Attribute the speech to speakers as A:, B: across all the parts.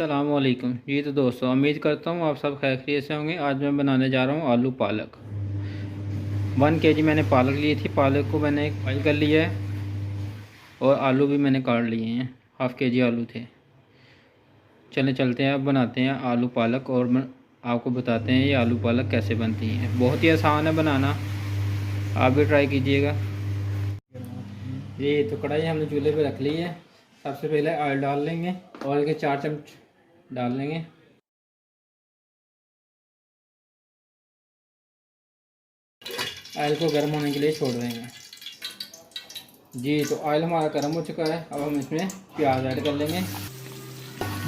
A: अस्सलामुअलैकुम जी। तो दोस्तों, उम्मीद करता हूँ आप सब खैरियत से होंगे। आज मैं बनाने जा रहा हूँ आलू पालक। 1 केजी मैंने पालक ली थी। पालक को मैंने बॉइल कर लिया है और आलू भी मैंने काट लिए हैं। हाफ़ केजी आलू थे। चलते हैं, अब बनाते हैं आलू पालक और आपको बताते हैं ये आलू पालक कैसे बनती है। बहुत ही आसान है बनाना, आप भी ट्राई कीजिएगा। ये तो कढ़ाई हमने चूल्हे पे रख ली है। सबसे पहले ऑयल डाल लेंगे। ऑयल के 4 चम्मच डाल लेंगे। ऑयल को गर्म होने के लिए छोड़ देंगे जी। तो ऑयल हमारा गर्म हो चुका है। अब हम इसमें प्याज ऐड कर लेंगे।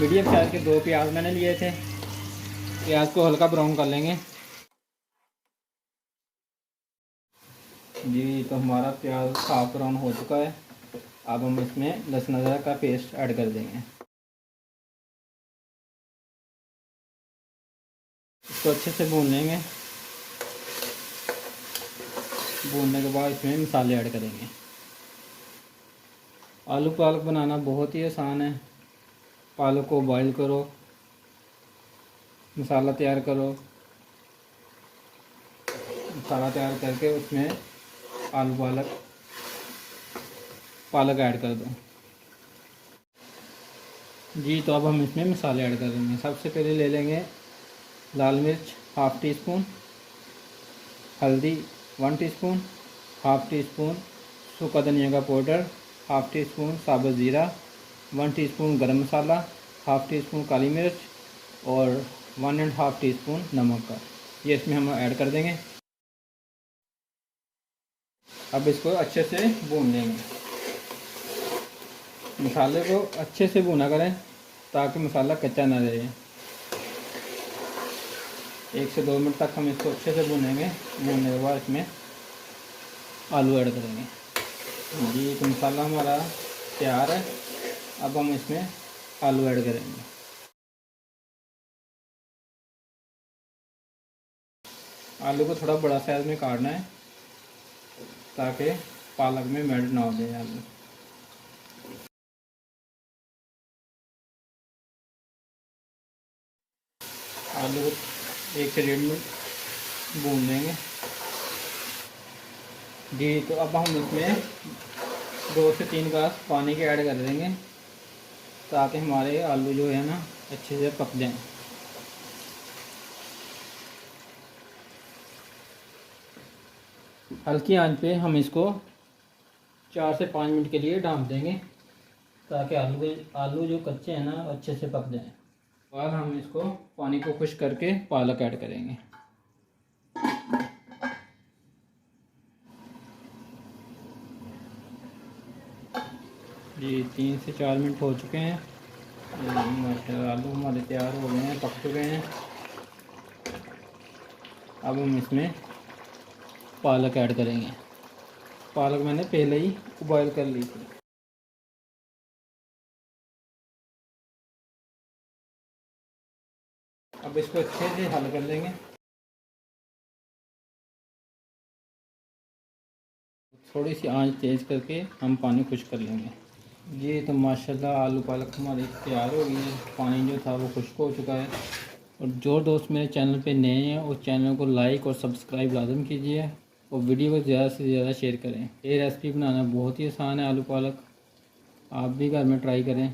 A: मीडियम साइज के 2 प्याज मैंने लिए थे। प्याज को हल्का ब्राउन कर लेंगे जी। तो हमारा प्याज हाफ ब्राउन हो चुका है। अब हम इसमें लहसुन अदरक का पेस्ट ऐड कर देंगे। इसको अच्छे से भून लेंगे। भूनने के बाद इसमें मसाले ऐड करेंगे। आलू पालक बनाना बहुत ही आसान है। पालक को बॉईल करो, मसाला तैयार करो, मसाला तैयार करके उसमें आलू पालक ऐड कर दो जी। तो अब हम इसमें मसाले ऐड करेंगे। सबसे पहले ले लेंगे लाल मिर्च हाफ़ टी स्पून, हल्दी 1 टीस्पून, हाफ़ टी स्पून सूखा धनिया का पाउडर, हाफ़ टी स्पून साबुत ज़ीरा, 1 टीस्पून गरम मसाला, हाफ़ टी स्पून काली मिर्च और 1½ टीस्पून नमक का, ये इसमें हम ऐड कर देंगे। अब इसको अच्छे से भून लेंगे। मसाले को अच्छे से भुना करें ताकि मसाला कच्चा ना रहे। 1 से 2 मिनट तक हम इसको अच्छे से भूनेंगे। भूनने के बाद इसमें आलू ऐड करेंगे जी। तो मसाला हमारा तैयार है। अब हम इसमें आलू ऐड करेंगे। आलू को थोड़ा बड़ा साइज में काटना है ताकि पालक में मेल्ट ना हो जाए आलू। आलू को 1 से 1.5 मिनट भून लेंगे जी। तो अब हम इसमें 2 से 3 ग्लास पानी के ऐड कर देंगे ताकि हमारे आलू जो है ना अच्छे से पक जाएं। हल्की आंच पे हम इसको 4 से 5 मिनट के लिए ढाँप देंगे ताकि आलू जो कच्चे हैं ना अच्छे से पक जाएं। बाद हम इसको पानी को खुश्क करके पालक ऐड करेंगे जी। 3 से 4 मिनट हो चुके हैं। माशाल्लाह आलू हमारे तैयार हो गए हैं, पक चुके हैं। अब हम इसमें पालक ऐड करेंगे। पालक मैंने पहले ही बॉयल कर ली थी। अब इसको अच्छे से हल कर लेंगे। थोड़ी सी आंच तेज़ करके हम पानी खुश्क कर लेंगे जी। तो माशाल्लाह आलू पालक हमारी तैयार हो गई है। पानी जो था वो खुश्क हो चुका है। और जो दोस्त मेरे चैनल पे नए हैं उस चैनल को लाइक और सब्सक्राइब लाजम कीजिए और वीडियो को ज़्यादा से ज़्यादा शेयर करें। ये रेसिपी बनाना बहुत ही आसान है। आलू पालक आप भी घर में ट्राई करें।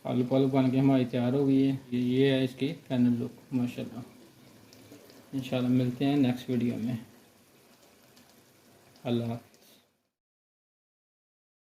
A: आलू पालक बन के हमारी तैयार हो गई है। ये है इसकी फाइनल लुक माशाल्लाह। इंशाल्लाह मिलते हैं नेक्स्ट वीडियो में। अल्लाह।